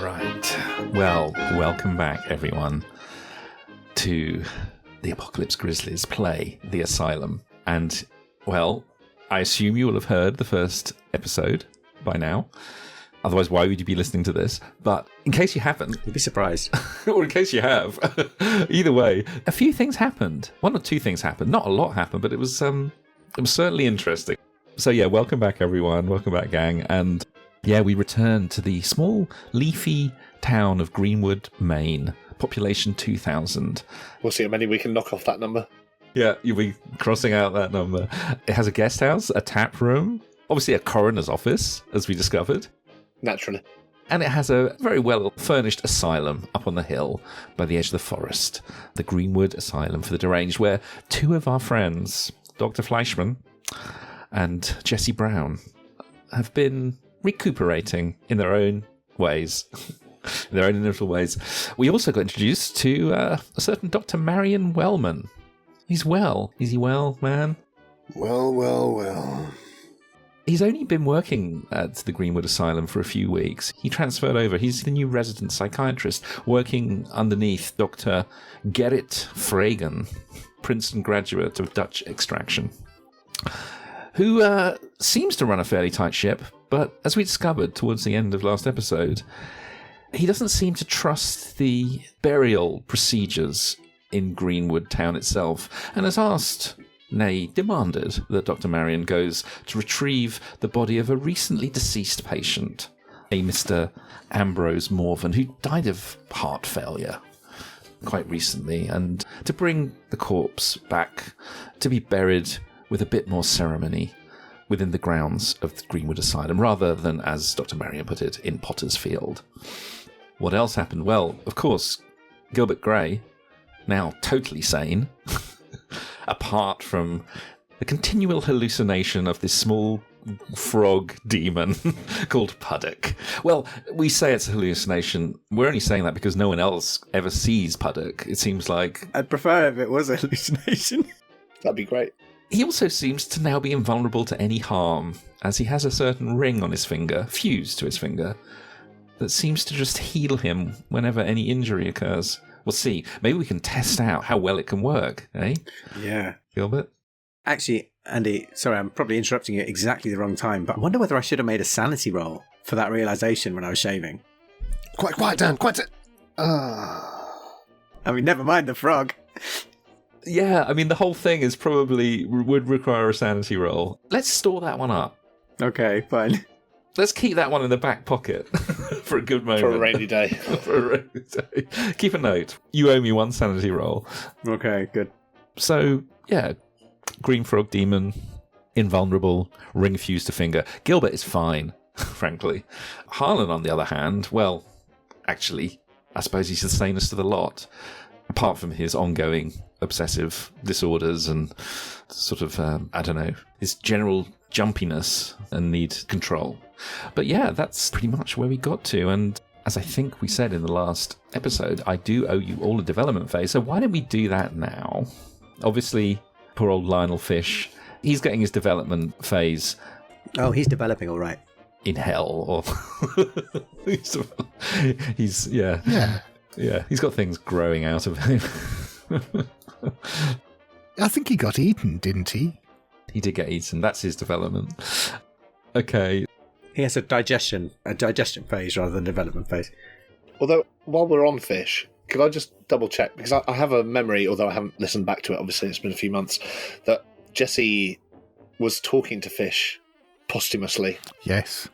Right. Well, welcome back, everyone, to the Apocalypse Grizzlies play The Asylum. And, well, I assume you will have heard the first episode by now. Otherwise, why would you be listening to this? But in case you haven't... You'd be surprised. or in case you have. Either way, a few things happened. One or two things happened. Not a lot happened, but it was certainly interesting. So, yeah, welcome back, everyone. Welcome back, gang. And, yeah, we return to the small, leafy town of Greenwood, Maine. Population 2,000. We'll see how many we can knock off that number. Yeah, you'll be crossing out that number. It has a guest house, a tap room, obviously a coroner's office, as we discovered. Naturally. And it has a very well-furnished asylum up on the hill by the edge of the forest. The Greenwood Asylum for the Deranged, where two of our friends, Dr. Fleischman and Jesse Brown, have been recuperating in their own ways. In their own little ways. We also got introduced to a certain Dr. Marion Wellman. He's well. Is he well, man? Well. He's only been working at the Greenwood Asylum for a few weeks. He transferred over. He's the new resident psychiatrist working underneath Dr. Gerrit Fragan, Princeton graduate of Dutch extraction, who seems to run a fairly tight ship, but as we discovered towards the end of last episode, he doesn't seem to trust the burial procedures in Greenwood town itself, and has asked, nay, demanded, that Dr. Marion goes to retrieve the body of a recently deceased patient, a Mr. Ambrose Morvan, who died of heart failure quite recently, and to bring the corpse back to be buried with a bit more ceremony within the grounds of the Greenwood Asylum, rather than, as Dr. Marion put it, in Potter's Field. What else happened? Well, of course, Gilbert Gray, now totally sane, apart from the continual hallucination of this small frog demon called Puddock. Well, we say it's a hallucination. We're only saying that because no one else ever sees Puddock. It seems like... I'd prefer if it was a hallucination. That'd be great. He also seems to now be invulnerable to any harm, as he has a certain ring on his finger, fused to his finger, that seems to just heal him whenever any injury occurs. We'll see. Maybe we can test out how well it can work, eh? Yeah. Gilbert? Actually, Andy, sorry, I'm probably interrupting you at exactly the wrong time, but I wonder whether I should have made a sanity roll for that realisation when I was shaving. Quite, Dan, quite. I mean, never mind the frog. Yeah, I mean, the whole thing is probably would require a sanity roll. Let's store that one up. Okay, fine. Let's keep that one in the back pocket for a good moment. For a rainy day. For a rainy day. Keep a note. You owe me one sanity roll. Okay, good. So, yeah, green frog demon, invulnerable, ring fused to finger. Gilbert is fine, frankly. Harlan, on the other hand, well, actually, I suppose he's the sanest of the lot, apart from his ongoing obsessive disorders and sort of, I don't know, his general jumpiness and need control. But yeah, that's pretty much where we got to. And as I think we said in the last episode, I do owe you all a development phase. So why don't we do that now? Obviously, poor old Lionel Fish, he's getting his development phase. Oh, he's developing all right. In hell. Or he's yeah. He's got things growing out of him. I think he got eaten, didn't he? He did get eaten. That's his development. Okay. He has a digestion phase rather than development phase. Although, while we're on Fish, could I just double check? Because I have a memory, although I haven't listened back to it, obviously it's been a few months, that Jesse was talking to Fish posthumously. Yes.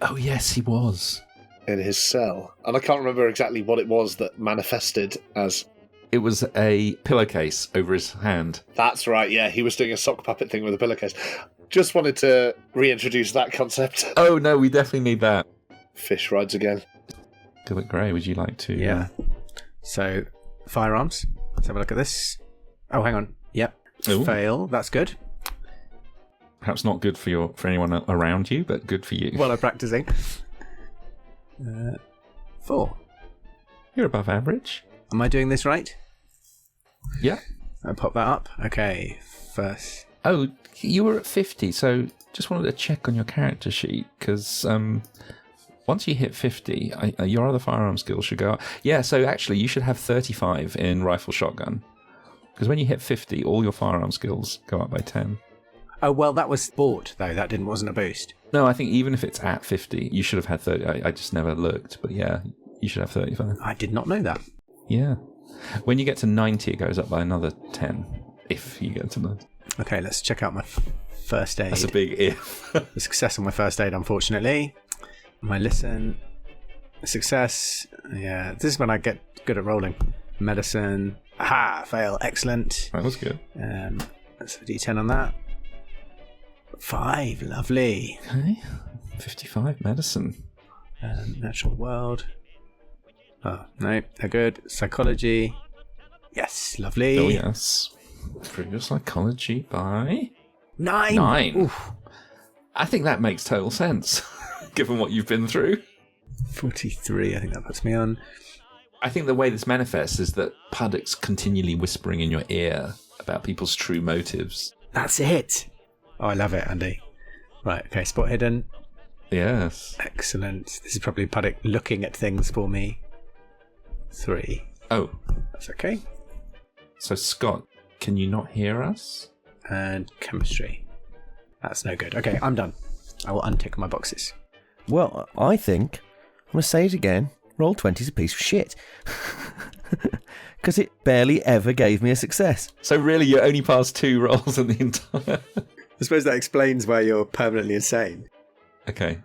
Oh, yes, he was. In his cell. And I can't remember exactly what it was that manifested as... It was a pillowcase over his hand. That's right, yeah. He was doing a sock puppet thing with a pillowcase. Just wanted to reintroduce that concept. Oh, no, we definitely need that. Fish rides again. Gilbert Gray, would you like to... Yeah. So, firearms. Let's have a look at this. Oh, hang on. Yep. Ooh. Fail. That's good. Perhaps not good for anyone around you, but good for you. While I'm practicing. 4. You're above average. Am I doing this right? Yeah. I'll pop that up. Okay, first. Oh, you were at 50, so just wanted to check on your character sheet, because once you hit 50, your other firearm skills should go up. Yeah, so actually you should have 35 in rifle shotgun. Because when you hit 50, all your firearm skills go up by 10. Oh, well, that was bought, though. That wasn't a boost. No, I think even if it's at 50, you should have had 30. I just never looked. But yeah, you should have 35. I did not know that. Yeah. When you get to 90, it goes up by another 10. If you get to 90. Okay, let's check out my first aid. That's a big if. A success on my first aid, unfortunately. My listen. Success. Yeah, this is when I get good at rolling. Medicine. Aha, fail. Excellent. That was good. That's a D10 on that. 5, lovely. Okay. 55 medicine. Natural world. Oh, no, they're good. Psychology. Yes, lovely. Oh, yes. Improve your psychology by 9. 9. Oof. I think that makes total sense, given what you've been through. 43, I think that puts me on. I think the way this manifests is that Puddock's continually whispering in your ear about people's true motives. That's it. Oh, I love it, Andy. Right, okay, spot hidden. Yes. Excellent. This is probably Puddock looking at things for me. 3. Oh. That's okay. So, Scott, can you not hear us? And chemistry. That's no good. Okay, I'm done. I will untick my boxes. Well, I think, I'm going to say it again, Roll20's a piece of shit. Because it barely ever gave me a success. So really, you only passed 2 rolls in the entire... I suppose that explains why you're permanently insane. Okay.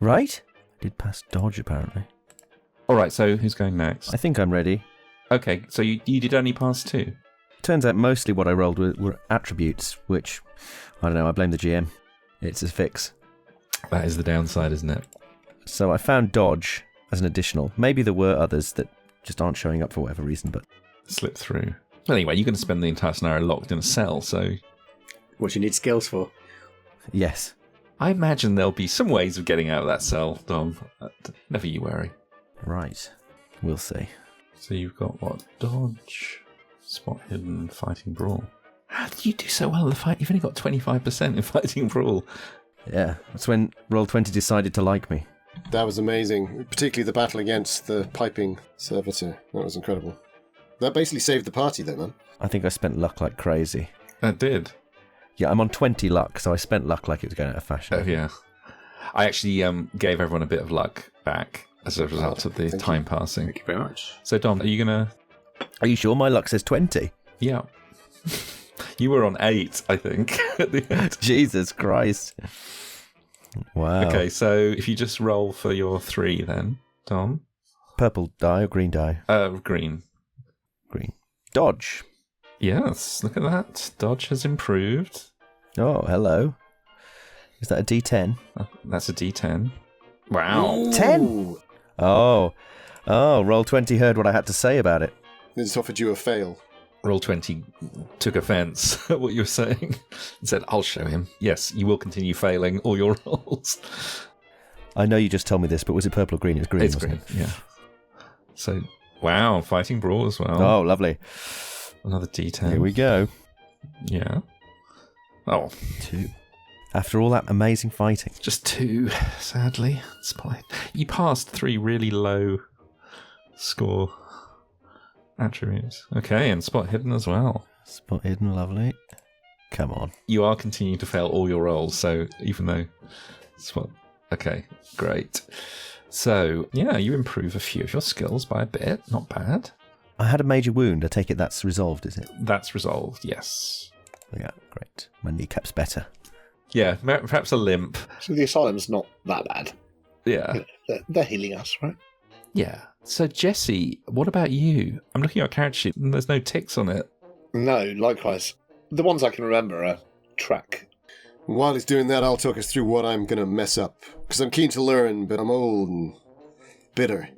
Right? I did pass dodge, apparently. All right, so who's going next? I think I'm ready. Okay, so you did only pass 2? Turns out mostly what I rolled were attributes, which, I don't know, I blame the GM. It's a fix. That is the downside, isn't it? So I found dodge as an additional. Maybe there were others that just aren't showing up for whatever reason, but... Slip through. Anyway, you're going to spend the entire scenario locked in a cell, so... What you need skills for. Yes. I imagine there'll be some ways of getting out of that cell, Dom. Never you worry. Right. We'll see. So you've got what? Dodge, spot hidden, fighting brawl. How did you do so well in the fight? You've only got 25% in fighting brawl. Yeah, that's when Roll20 decided to like me. That was amazing, particularly the battle against the piping servitor. That was incredible. That basically saved the party, though, man. I think I spent luck like crazy. That did. Yeah, I'm on 20 luck, so I spent luck like it was going out of fashion. Oh, yeah. I actually gave everyone a bit of luck back as a result of the time passing. Thank you very much. So, Dom, are you going to... Are you sure my luck says 20? Yeah. You were on 8, I think, at the end. Jesus Christ. Wow. Okay, so if you just roll for your 3 then, Dom. Purple die or green die? Green. Green. Dodge. Yes, look at that. Dodge has improved. Oh, hello. Is that a D10? That's a D10. Wow. 10? Oh, Roll20 heard what I had to say about it. They just offered you a fail. Roll20 took offence at what you were saying and said, I'll show him. Yes, you will continue failing all your rolls. I know you just told me this, but was it purple or green? It was green, It's wasn't green, yeah. So, wow, fighting brawl as well. Oh, lovely. Another D10. Here we go. Yeah. Oh. 2. After all that amazing fighting. Just 2, sadly. You passed 3 really low score attributes. Okay, and spot hidden as well. Spot hidden, lovely. Come on. You are continuing to fail all your rolls, so even though spot... Okay, great. So, yeah, you improve a few of your skills by a bit. Not bad. I had a major wound. I take it that's resolved, is it? That's resolved, yes. Yeah, great. My kneecap's better. Yeah, perhaps a limp. So the asylum's not that bad. Yeah. They're healing us, right? Yeah. So, Jesse, what about you? I'm looking at your character sheet and there's no ticks on it. No, likewise. The ones I can remember are track. While he's doing that, I'll talk us through what I'm going to mess up. Because I'm keen to learn, but I'm old and bitter.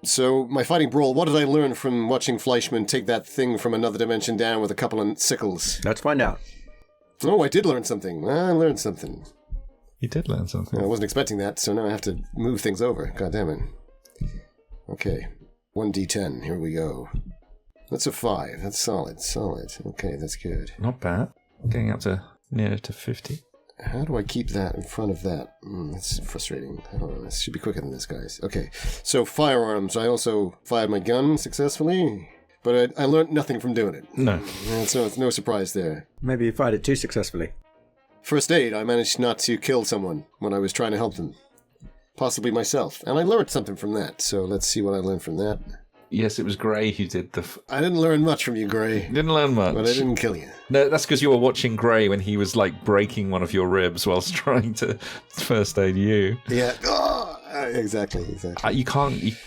So, my fighting brawl, what did I learn from watching Fleischman take that thing from another dimension down with a couple of sickles? Let's find out. Oh, I did learn something. I learned something. You did learn something. I wasn't expecting that, so now I have to move things over. God damn it. Okay, 1d10, here we go. That's a 5. That's solid. Okay, that's good. Not bad. Getting up to near to 50. How do I keep that in front of that? That's frustrating. Hold on, this should be quicker than this, guys. Okay, so firearms. I also fired my gun successfully, but I learned nothing from doing it. No. So it's no surprise there. Maybe you fired it too successfully. First aid, I managed not to kill someone when I was trying to help them. Possibly myself. And I learned something from that, so let's see what I learned from that. Yes, it was Gray who did the... I didn't learn much from you, Gray. Didn't learn much. But I didn't kill you. No, that's because you were watching Gray when he was, like, breaking one of your ribs whilst trying to first aid you. Yeah. Oh, exactly.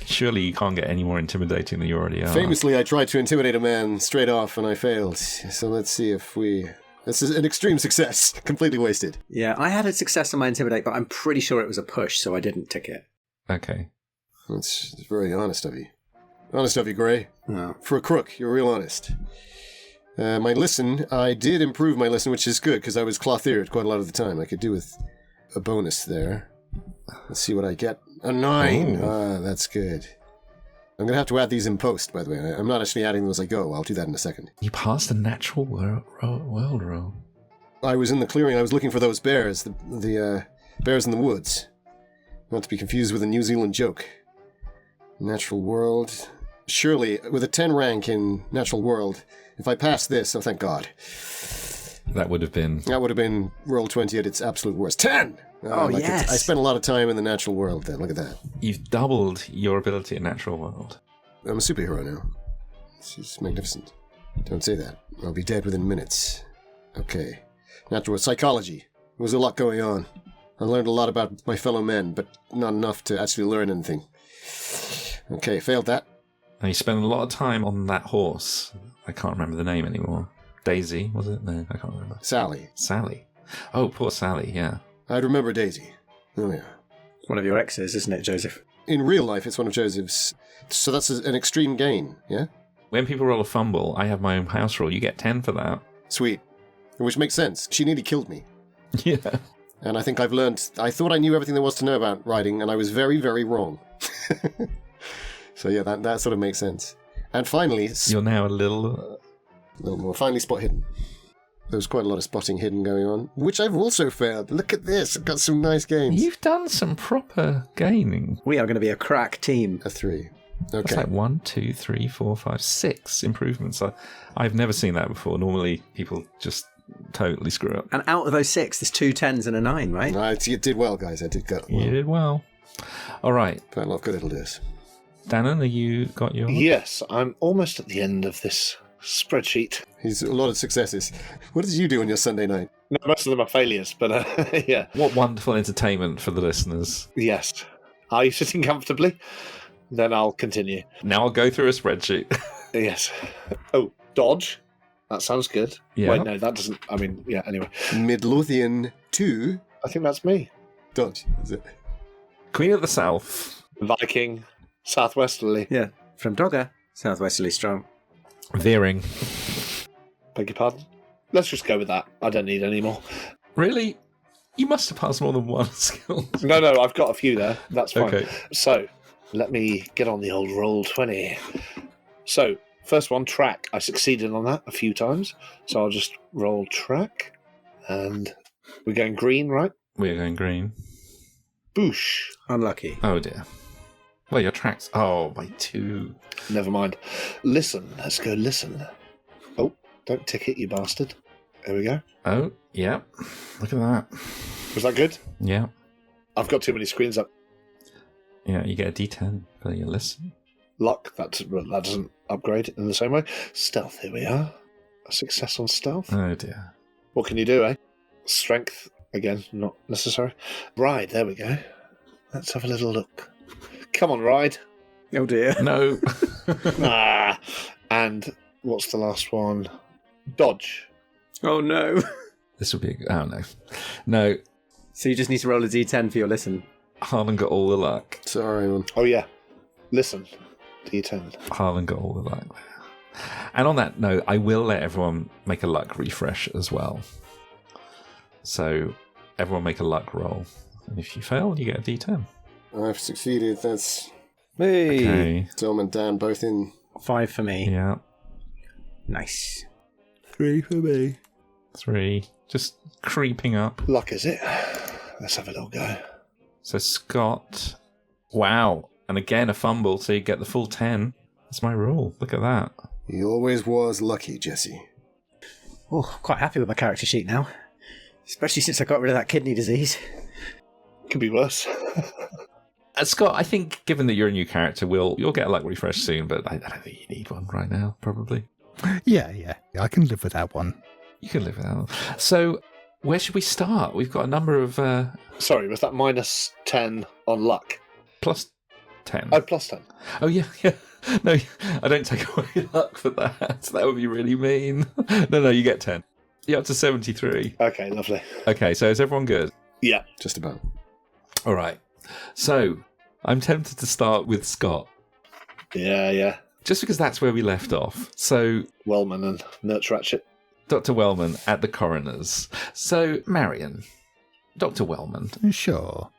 Surely you can't get any more intimidating than you already are. Famously, I tried to intimidate a man straight off and I failed. So let's see if we... This is an extreme success. Completely wasted. Yeah, I had a success on my Intimidate, but I'm pretty sure it was a push, so I didn't tick it. Okay. That's very honest of you. Honest of you, Gray. No. For a crook, you're real honest. My listen, I did improve my listen, which is good, because I was cloth-eared quite a lot of the time. I could do with a bonus there. Let's see what I get. A 9! Ah, that's good. I'm going to have to add these in post, by the way. I'm not actually adding them as I go. I'll do that in a second. You passed the natural world roll. I was in the clearing. I was looking for those bears, the bears in the woods. Not to be confused with a New Zealand joke. Natural world. Surely, with a 10 rank in natural world, if I pass this, oh thank God. That would have been roll 20 at its absolute worst. 10! Yes! I spent a lot of time in the natural world then. Look at that. You've doubled your ability in natural world. I'm a superhero now. This is magnificent. Don't say that. I'll be dead within minutes. Okay. Natural psychology. There was a lot going on. I learned a lot about my fellow men, but not enough to actually learn anything. Okay, failed that. And you spent a lot of time on that horse. I can't remember the name anymore. Daisy, was it? No, I can't remember. Sally. Oh, poor Sally, yeah. I'd remember Daisy. Oh, yeah. One of your exes, isn't it, Joseph? In real life, it's one of Joseph's. So that's an extreme gain, yeah? When people roll a fumble, I have my own house rule. You get 10 for that. Sweet. Which makes sense. She nearly killed me. Yeah. And I think I've learned... I thought I knew everything there was to know about riding, and I was very, very wrong. So yeah, that sort of makes sense. And finally... You're now a little more. Finally, spot hidden. There was quite a lot of spotting hidden going on, which I've also failed. Look at this. I've got some nice games. You've done some proper gaining. We are going to be a crack team. A 3. Okay. That's like 1, 2, 3, 4, 5, 6 improvements. I've never seen that before. Normally, people just totally screw up. And out of those 6, there's 2 10s and a 9, right? You did well, guys. I did go well. You did well. All right. Quite a lot of good it'll do us. Dannon, are you got your... Yes, I'm almost at the end of this spreadsheet. He's a lot of successes. What did you do on your Sunday night? No, most of them are failures, but yeah. What wonderful entertainment for the listeners. Yes. Are you sitting comfortably? Then I'll continue. Now I'll go through a spreadsheet. Yes. Oh, dodge. That sounds good. Yeah. Wait, no, that doesn't... I mean, yeah, anyway. Midlothian 2. I think that's me. Dodge, is it? Queen of the South. Viking. Southwesterly. Yeah. From Dogger, southwesterly strong. Veering. Beg your pardon? Let's just go with that. I don't need any more. Really? You must have passed more than one skill. No, I've got a few there. That's fine. Okay. So, let me get on the old roll 20. So, first one, track. I succeeded on that a few times. So I'll just roll track. And we're going green, right? We're going green. Boosh. Unlucky. Oh dear. Well, your tracks... Oh, by 2. Never mind. Listen. Let's go listen. Oh, don't tick it, you bastard. There we go. Oh, yeah. Look at that. Was that good? Yeah. I've got too many screens up. Yeah, you get a D10 for your listen. Luck, that doesn't upgrade in the same way. Stealth, here we are. A success on stealth. Oh dear. What can you do, eh? Strength, again, not necessary. Ride, there we go. Let's have a little look. Come on, ride. Oh dear. No. And what's the last one? Dodge. Oh no. This will be... Oh no. No. So you just need to roll a d10 for your listen. Harlan got all the luck. Sorry, man. Oh yeah. Listen. D10. Harlan got all the luck. And on that note, I will let everyone make a luck refresh as well. So everyone make a luck roll. And if you fail, you get a D10. I've succeeded. That's Hey. Okay. Tom and Dan both in. 5 for me. Yeah. Nice. 3 for me. 3. just creeping up. Luck, is it? Let's have a little go. So Scott, wow. And again, a fumble, so you get the full 10. That's my rule. Look at that. He always was lucky, Jesse. Oh, quite happy with my character sheet now. Especially since I got rid of that kidney disease. Could be worse. Scott, I think given that you're a new character, you'll get a luck refresh soon, but I don't think you need one right now, probably. Yeah, I can live with that one. You can live with that one. So, where should we start? We've got a number of... Sorry, was that minus 10 on luck? Plus 10. Oh, plus 10. Oh, yeah. No, I don't take away luck for that. That would be really mean. No, you get 10. You're up to 73. Okay, lovely. Okay, so is everyone good? Yeah. Just about. All right. So, I'm tempted to start with Scott. Yeah. Just because that's where we left off. So, Wellman and Nurse Ratchet. Dr. Wellman at the coroner's. So, Marion, Dr. Wellman. Sure.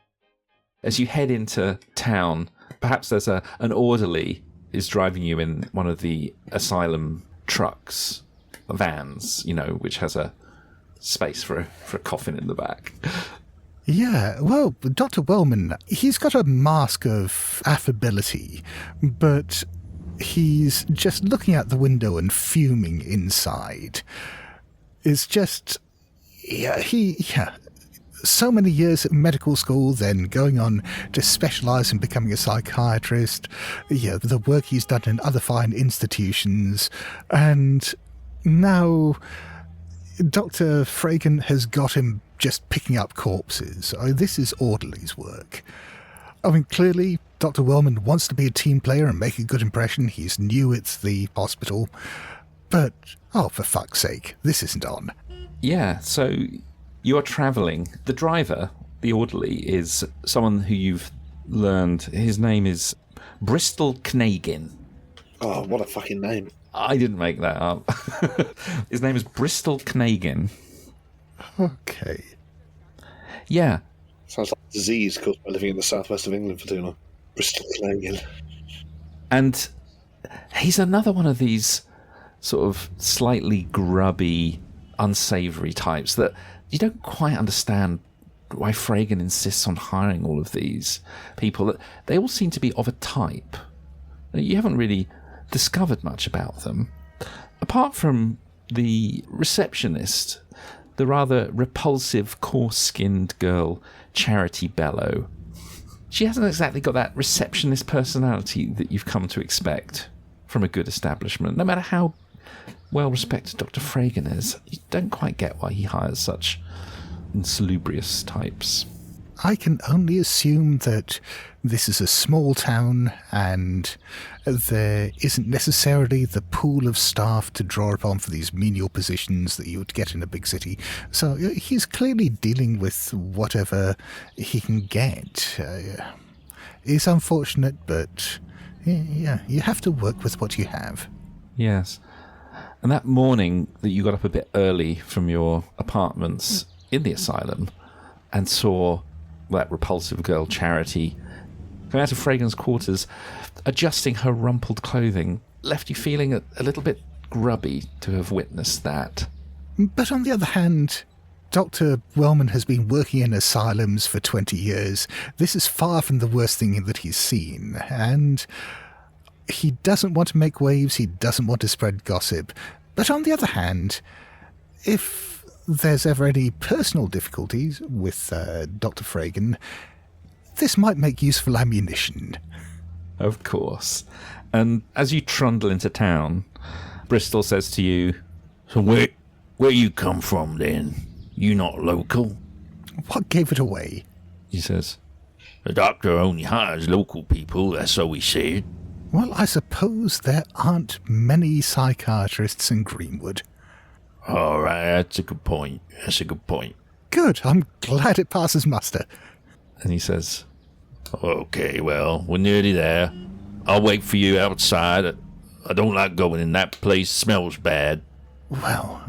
As you head into town, perhaps there's an orderly is driving you in one of the asylum trucks, vans, which has a space for a coffin in the back. Yeah, well, Dr. Wellman, he's got a mask of affability, but he's just looking out the window and fuming inside. It's just, so many years at medical school, then going on to specialise in becoming a psychiatrist, the work he's done in other fine institutions, and now Dr. Fragan has got him just picking up corpses. This is orderly's work. I mean, clearly, Dr. Wellman wants to be a team player and make a good impression. He's new at the hospital. But, for fuck's sake, this isn't on. Yeah, so you're travelling. The driver, the orderly, is someone who you've learned. His name is Bristol Kneigen. Oh, what a fucking name. I didn't make that up. His name is Bristol Kneigen. Okay. Yeah. Sounds like a disease caused by living in the southwest of England for too long. Bristol Kneigen. And he's another one of these sort of slightly grubby, unsavoury types that you don't quite understand why Fragan insists on hiring all of these people. They all seem to be of a type. You haven't really discovered much about them. Apart from the receptionist, the rather repulsive, coarse-skinned girl, Charity Bellow. She hasn't exactly got that receptionist personality that you've come to expect from a good establishment. No matter how well-respected Dr. Fragan is, you don't quite get why he hires such insalubrious types. I can only assume that this is a small town and there isn't necessarily the pool of staff to draw upon for these menial positions that you would get in a big city. So he's clearly dealing with whatever he can get. It's unfortunate, but yeah, you have to work with what you have. Yes. And that morning that you got up a bit early from your apartments in the asylum and saw that repulsive girl, Charity, come out of Fragan's quarters, adjusting her rumpled clothing, left you feeling a little bit grubby to have witnessed that. But on the other hand, Dr. Wellman has been working in asylums for 20 years. This is far from the worst thing that he's seen, and he doesn't want to make waves, he doesn't want to spread gossip. But on the other hand, if there's ever any personal difficulties with Dr. Fragan, this might make useful ammunition. Of course. And as you trundle into town, Bristol says to you, "So where you come from then? You not local?" What gave it away? He says, "The doctor only hires local people, that's so he said." Well, I suppose there aren't many psychiatrists in Greenwood. All right, that's a good point. Good, I'm glad it passes muster. and he says, "Okay, well, we're nearly there. I'll wait for you outside. I don't like going in that place. Smells bad." Well,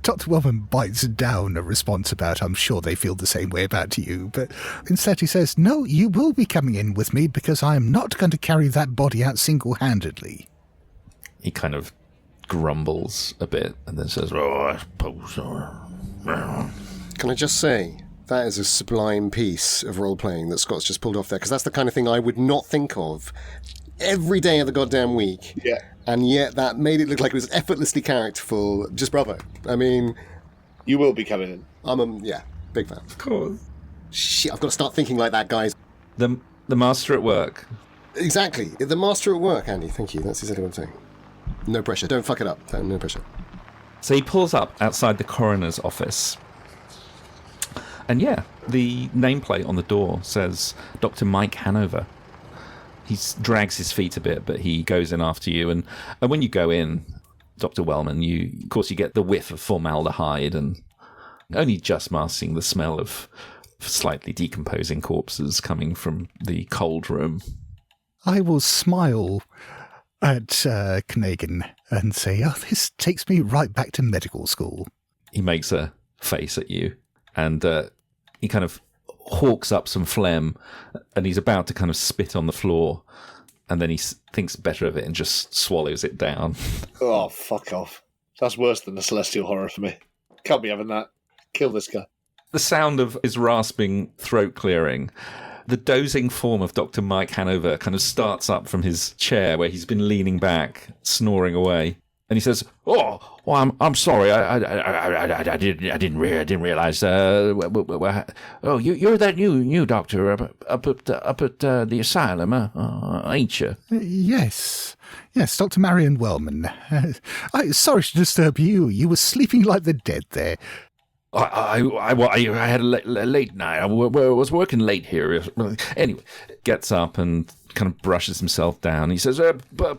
Dr. Wellman bites down a response about, "I'm sure they feel the same way about you," but instead he says, "No, you will be coming in with me because I am not going to carry that body out single-handedly." He kind of grumbles a bit and then says, "Oh, I suppose so. Can I just say, that is a sublime piece of role-playing that Scott's just pulled off there, because that's the kind of thing I would not think of every day of the goddamn week. Yeah. And yet that made it look like it was effortlessly characterful. Just bravo. I mean... You will be coming in. I'm big fan. Of course. Shit, I've got to start thinking like that, guys. The master at work. Exactly. The master at work, Andy. Thank you. That's exactly what I'm saying. No pressure. Don't fuck it up. No pressure. So he pulls up outside the coroner's office. And yeah, the nameplate on the door says Dr. Mike Hanover. He drags his feet a bit, but he goes in after you. And when you go in, Dr. Wellman, you get the whiff of formaldehyde and only just masking the smell of slightly decomposing corpses coming from the cold room. I will smile at Kneigen and say, oh, this takes me right back to medical school. He makes a face at you, and he kind of hawks up some phlegm, and he's about to kind of spit on the floor, and then he thinks better of it and just swallows it down. Oh, fuck off. That's worse than the celestial horror for me. Can't be having that. Kill this guy. The sound of his rasping throat clearing, the dozing form of Dr. Mike Hanover kind of starts up from his chair where he's been leaning back, snoring away. And he says, "Oh, well, I'm sorry. I didn't realize. You're that new doctor up at the asylum, ain't you?" Yes, Dr. Marion Wellman. Sorry to disturb you. You were sleeping like the dead there. I had a late night. I was working late here. Anyway, Gets up and kind of brushes himself down. He says,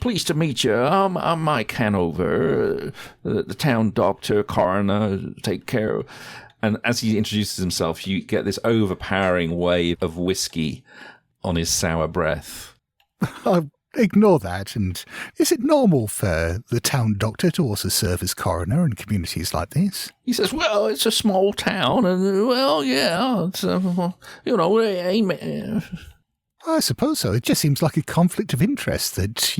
pleased to meet you. I'm Mike Hanover, the town doctor, coroner, take care of. And as he introduces himself, you get this overpowering wave of whiskey on his sour breath. Ignore that. And is it normal for the town doctor to also serve as coroner in communities like this? He says, well, it's a small town, and, well, yeah, it's, I suppose so. It just seems like a conflict of interest that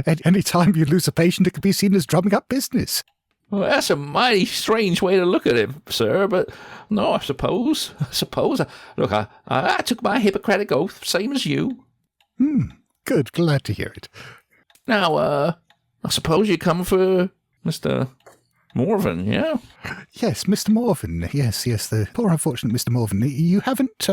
at any time you lose a patient, it could be seen as drumming up business. Well, that's a mighty strange way to look at it, sir, but no, I suppose. Look, I took my Hippocratic oath, same as you. Good, glad to hear it. Now, I suppose you come for Mr. Morven, yeah? Yes, Mr. Morven. Yes, the poor unfortunate Mr. Morven. You haven't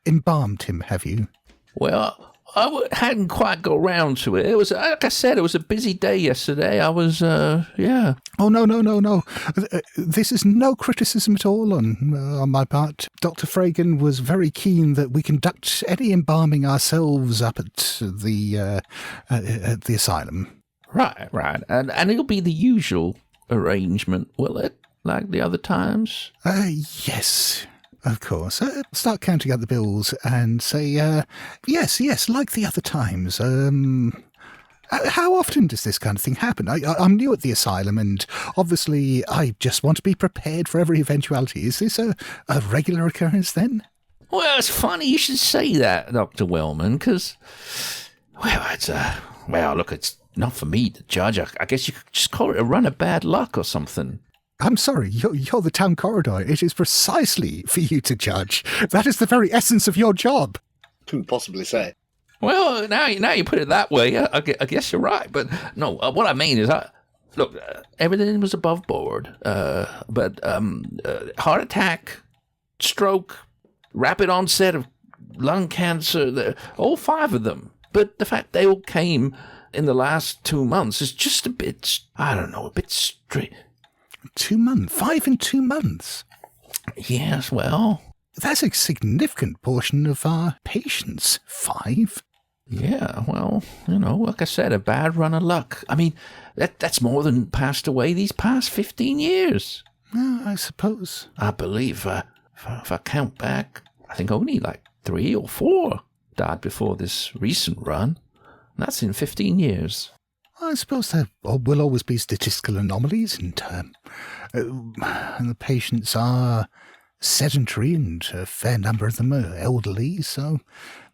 embalmed him, have you? Well, I hadn't quite got round to it. It was, like I said, it was a busy day yesterday. I was, yeah. Oh, no. This is no criticism at all on my part. Dr. Fragan was very keen that we conduct any embalming ourselves up at the asylum. Right. And it'll be the usual arrangement, will it? Like the other times? Yes. Of course. Start counting out the bills and say, yes, like the other times. How often does this kind of thing happen? I'm new at the asylum, and obviously I just want to be prepared for every eventuality. Is this a regular occurrence then? Well, it's funny you should say that, Dr. Wellman, because, look, it's not for me to judge. I guess you could just call it a run of bad luck or something. I'm sorry, you're the town coroner. It is precisely for you to judge. That is the very essence of your job. Couldn't possibly say. Well, now you put it that way, I guess you're right. But no, what I mean is, everything was above board. But heart attack, stroke, rapid onset of lung cancer, all 5 of them. But the fact they all came in the last 2 months is just a bit, a bit straight. 2 months? 5 in 2 months? Yes, well... That's a significant portion of our patients. 5? Yeah, well, like I said, a bad run of luck. I mean, that's more than passed away these past 15 years. I suppose. I believe, if I count back, I think only like 3 or 4 died before this recent run. And that's in 15 years. I suppose there will always be statistical anomalies, and the patients are sedentary, and a fair number of them are elderly, so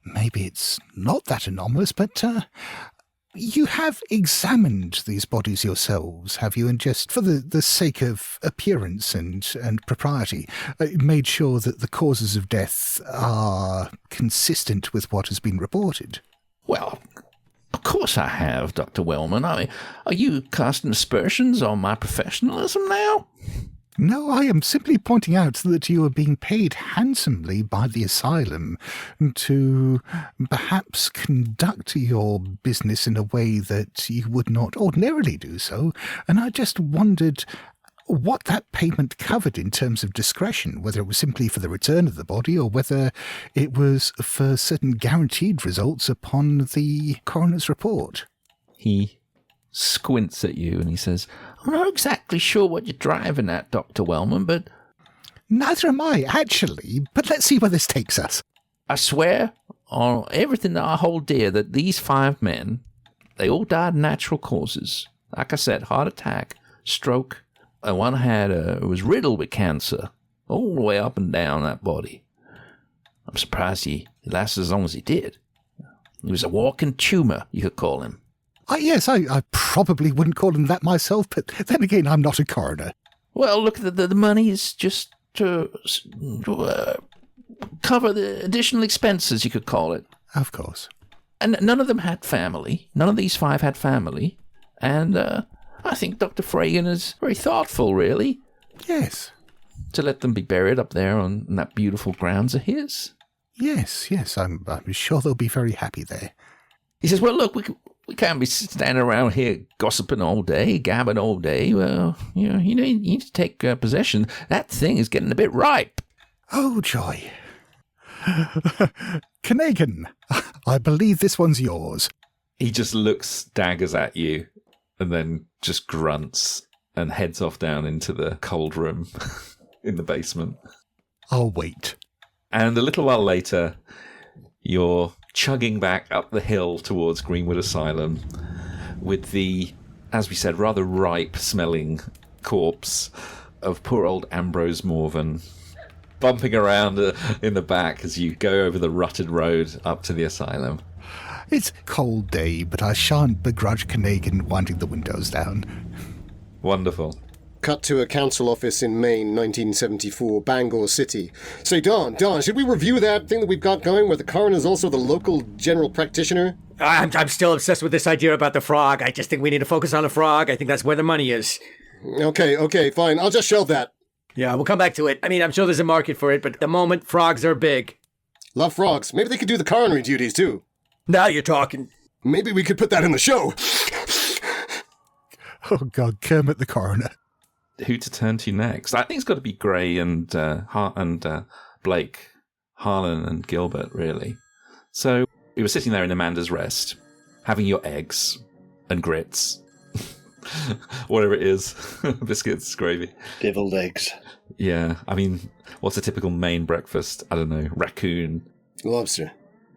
maybe it's not that anomalous, but You have examined these bodies yourselves, have you? And just for the sake of appearance and propriety, made sure that the causes of death are consistent with what has been reported? Well, of course I have, Dr. Wellman. I mean, are you casting aspersions on my professionalism now? No, I am simply pointing out that you are being paid handsomely by the asylum to perhaps conduct your business in a way that you would not ordinarily do so, and I just wondered what that payment covered in terms of discretion, whether it was simply for the return of the body or whether it was for certain guaranteed results upon the coroner's report. He squints at you and he says, I'm not exactly sure what you're driving at, Dr. Wellman, but... Neither am I, actually, but let's see where this takes us. I swear on everything that I hold dear that these 5 men, they all died of natural causes. Like I said, heart attack, stroke, and one was riddled with cancer, all the way up and down that body. I'm surprised he lasted as long as he did. He was a walking tumour, you could call him. Yes, I probably wouldn't call him that myself, but then again, I'm not a coroner. Well, look, the money is just to cover the additional expenses, you could call it. Of course. And none of them had family. None of these 5 had family. And I think Dr. Fragan is very thoughtful, really. Yes. To let them be buried up there on that beautiful grounds of his. Yes, I'm sure they'll be very happy there. He says, well, look, we can't be standing around here gossiping all day, gabbing all day. Well, you need to take possession. That thing is getting a bit ripe. Oh, joy. Kneigen, I believe this one's yours. he just looks daggers at you and then just grunts and heads off down into the cold room in the basement. I'll wait. And a little while later, you're chugging back up the hill towards Greenwood Asylum with the, as we said, rather ripe-smelling corpse of poor old Ambrose Morven bumping around in the back as you go over the rutted road up to the asylum. It's a cold day, but I shan't begrudge Kneigen winding the windows down. Wonderful. Cut to a council office in Maine, 1974, Bangor City. Say, Don, should we review that thing that we've got going where the coroner's also the local general practitioner? I'm still obsessed with this idea about the frog. I just think we need to focus on the frog. I think that's where the money is. Okay, fine. I'll just shelve that. Yeah, we'll come back to it. I mean, I'm sure there's a market for it, but at the moment, frogs are big. Love frogs. Maybe they could do the coronary duties, too. Now you're talking. Maybe we could put that in the show. Oh, God, Kermit the coroner. Who to turn to next? I think it's got to be Gray and Blake, Harlan and Gilbert, really. So we were sitting there in Amanda's Rest, having your eggs and grits, whatever it is, biscuits, gravy. Deviled eggs. Yeah, I mean, what's a typical Maine breakfast? I don't know, raccoon. Lobster.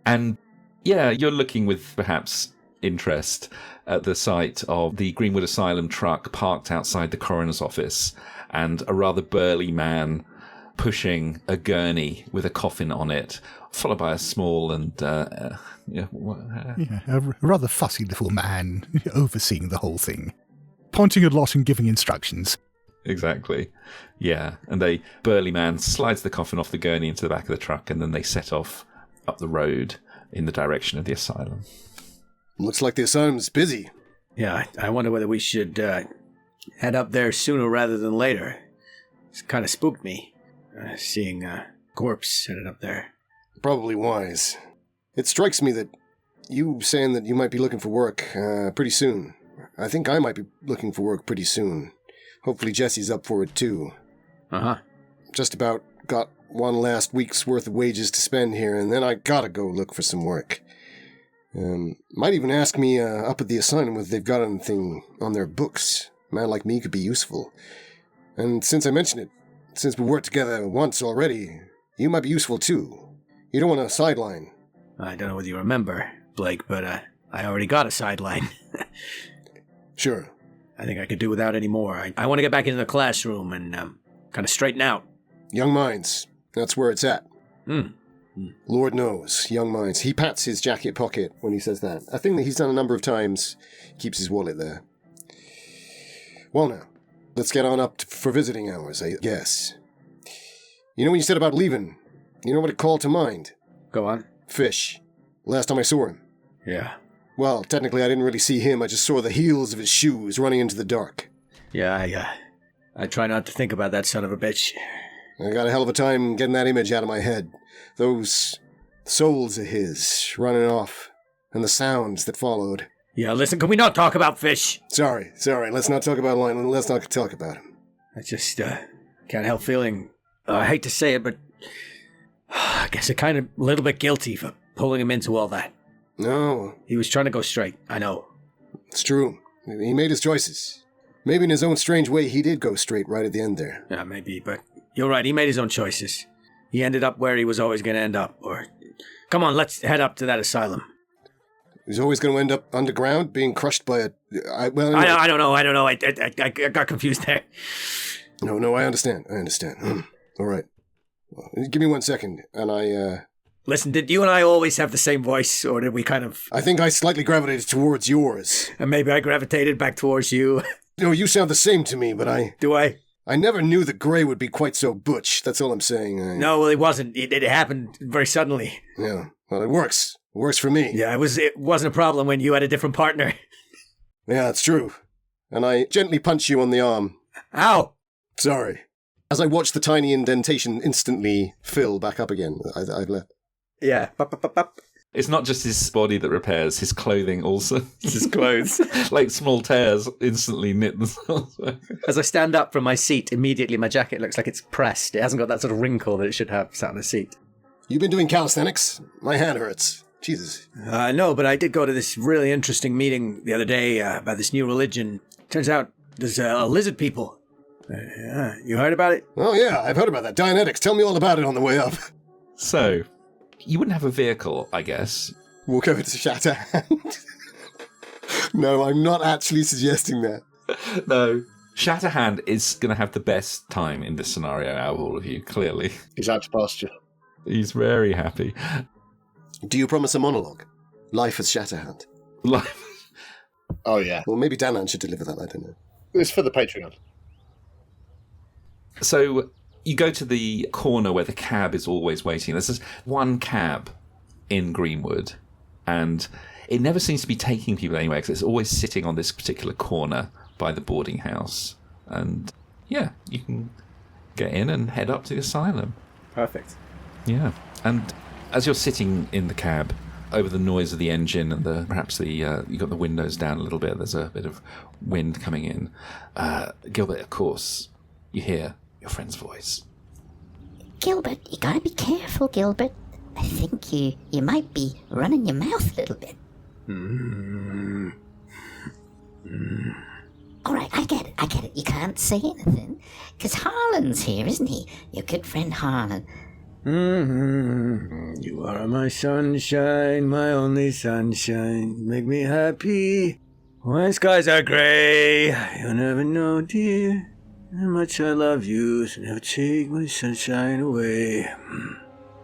And yeah, you're looking with perhaps interest at the sight of the Greenwood Asylum truck parked outside the coroner's office and a rather burly man pushing a gurney with a coffin on it, followed by a small and a rather fussy little man overseeing the whole thing, pointing a lot and giving instructions. Exactly. Yeah, and a burly man slides the coffin off the gurney into the back of the truck, and then they set off up the road in the direction of the asylum. Looks like the asylum's busy. Yeah, I wonder whether we should head up there sooner rather than later. It's kind of spooked me, seeing a corpse headed up there. Probably wise. It strikes me that you saying that you might be looking for work pretty soon. I think I might be looking for work pretty soon. Hopefully Jesse's up for it too. Uh-huh. Just about got one last week's worth of wages to spend here, and then I gotta go look for some work. Might even ask me up at the asylum whether they've got anything on their books. A man like me could be useful. And since I mentioned it, since we worked together once already, you might be useful too. You don't want a sideline. I don't know whether you remember, Blake, but I already got a sideline. Sure. I think I could do without any more. I want to get back into the classroom and kind of straighten out. Young minds. That's where it's at. Lord knows, young minds. He pats his jacket pocket when he says that. A thing that he's done a number of times. Keeps his wallet there. Well now, let's get on up for visiting hours, I guess. You know when you said about leaving, you know what it called to mind? Go on. Fish. Last time I saw him. Yeah. Well, technically I didn't really see him, I just saw the heels of his shoes running into the dark. Yeah, I try not to think about that son of a bitch. I got a hell of a time getting that image out of my head. Those souls of his running off, and the sounds that followed. Yeah, listen, can we not talk about fish? Sorry, let's not talk about Lionel, let's not talk about him. I just, can't help feeling, I hate to say it, but I guess I'm kind of a little bit guilty for pulling him into all that. No. He was trying to go straight, I know. It's true. He made his choices. Maybe in his own strange way he did go straight right at the end there. Yeah, maybe, but you're right, he made his own choices. He ended up where he was always going to end up, or... Come on, let's head up to that asylum. He's always going to end up underground, being crushed by a... I don't know, I got confused there. No, I understand. All right. Well, give me 1 second, and I... Listen, did you and I always have the same voice, or did we kind of... I think I slightly gravitated towards yours. And maybe I gravitated back towards you. No, you sound the same to me, but I... Do I? I never knew that Gray would be quite so butch, that's all I'm saying. No, well, it wasn't. It happened very suddenly. Yeah, well, it works. It works for me. Yeah, it wasn't a problem when you had a different partner. Yeah, that's true. And I gently punch you on the arm. Ow! Sorry. As I watch the tiny indentation instantly fill back up again, I've left. Yeah. It's not just his body that repairs, his clothing also. His clothes. Like small tears instantly knit themselves. As I stand up from my seat, immediately my jacket looks like it's pressed. It hasn't got that sort of wrinkle that it should have sat on a seat. You been doing calisthenics? My hand hurts. Jesus. No, but I did go to this really interesting meeting the other day about this new religion. Turns out there's lizard people. You heard about it? Oh yeah, I've heard about that. Dianetics, tell me all about it on the way up. So... You wouldn't have a vehicle, I guess. Walk over to Shatterhand. No, I'm not actually suggesting that. No. Shatterhand is going to have the best time in this scenario out of all of you, clearly. He's out to pasture. He's very happy. Do you promise a monologue? Life as Shatterhand. Life. Oh, yeah. Well, maybe Danan should deliver that, I don't know. It's for the Patreon. So... You go to the corner where the cab is always waiting. There's this one cab in Greenwood, and it never seems to be taking people anywhere because it's always sitting on this particular corner by the boarding house. And yeah, you can get in and head up to the asylum. Perfect. Yeah, and as you're sitting in the cab, over the noise of the engine and you got the windows down a little bit. There's a bit of wind coming in. Gilbert, of course, you hear your friend's voice. Gilbert, you gotta be careful, Gilbert. I think you might be running your mouth a little bit. All right, I get it. You can't say anything. Because Harlan's here, isn't he? Your good friend Harlan. You are my sunshine, my only sunshine. Make me happy. When skies are grey, you'll never know, dear, how much I love you, so never take my sunshine away.